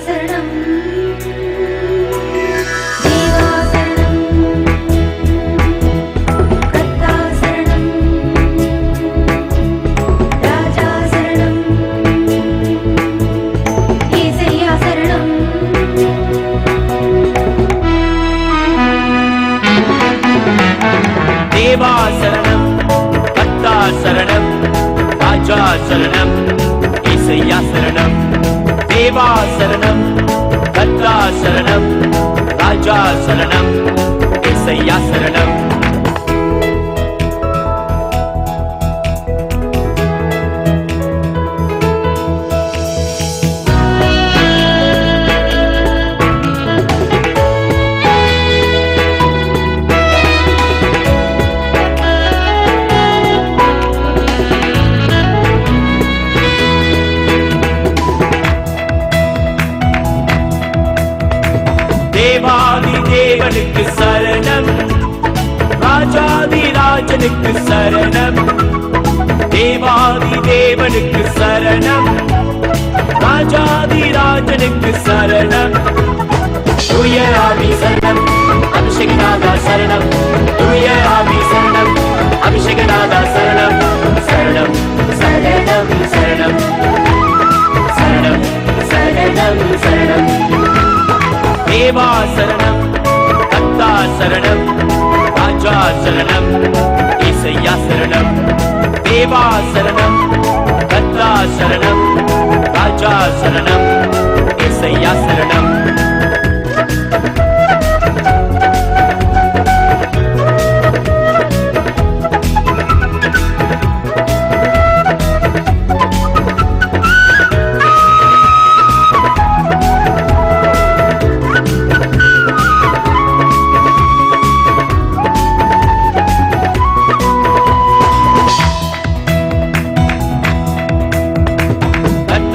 சரணம் தேவா சரணம் கர்த்தா சரணம் ராஜா சரணம் இயேசையா சரணம் தேவா சரணம் கர்த்தா சரணம் ராஜா சரணம் இயேசையா சரணம் தேவா சரணம் கர்த்தா சரணம் ராஜா சரணம் இயேசையா சரணம் தேவாதி தேவனுக்கு சரணம் ராஜாதி ராஜனுக்கு சரணம் தேவாதி தேவனுக்கு சரணம் ராஜாதி ராஜனுக்கு சரணம் தூய ஆவி சரணம் அபிஷேகநாதா சரணம் தூய ஆவி சரணம் அபிஷேகநாதா சரணம் சரணம் சரணம் சரணம் சரணம் சரணம் சரணம் தேவா சரணம் கர்த்தா சரணம் ராஜா சரணம் இயேசையா சரணம் தேவா சரணம் கர்த்தா சரணம் ராஜா சரணம் இயேசையா சரணம்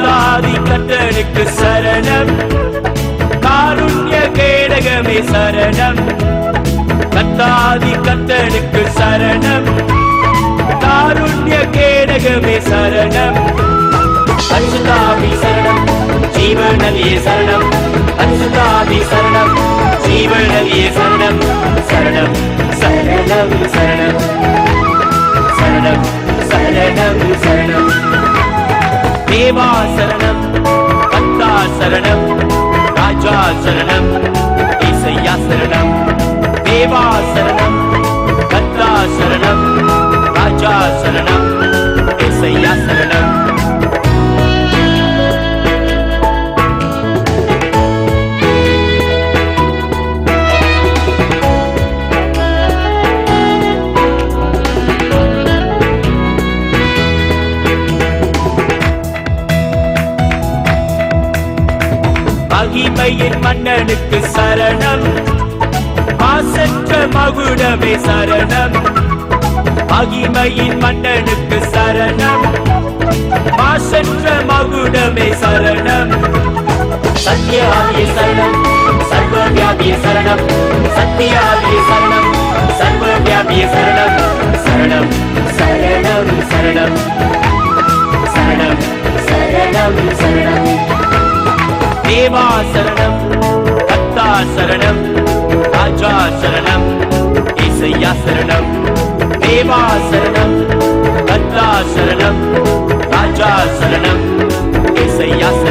கர்த்தனுக்கு சரணம் காருண்ய கேடகமே சரணம் கர்த்தாதி கர்த்தனுக்கு சரணம் காருண்ய கேடகமே சரணம் பரிசுத்தாவி சரணம் ஜீவநதியே சரணம் பரிசுத்தாவி சரணம் ஜீவநதியே சரணம் சரணம் சரணம் சரணம் சரணம் சரணம் சரணம் தேவா சரணம் கர்த்தா சரணம் ராஜா சரணம் இயேசையா சரணம் தேவா சரணம் கர்த்தா சரணம் ராஜா சரணம் இயேசையா சரணம் மகிமையின் மன்னனுக்கு சரணம் மாசற்ற மகுடமே சரணம் மகிமையின் மன்னனுக்கு சரணம் மாசற்ற மகுடமே சரணம் சத்யாவிய சரணம் சர்வவியாபிய சரணம் சத்யாவிய சரணம் சர்வவியாபிய சரணம் சரணம் சரணம் சரணம் சரணம் சரணம் சரணம் தேவா சரணம் கர்த்தா சரணம் ராஜா சரணம் இயேசையா சரணம் தேவா சரணம் கர்த்தா சரணம் ராஜா சரணம் இயேசையா சரணம்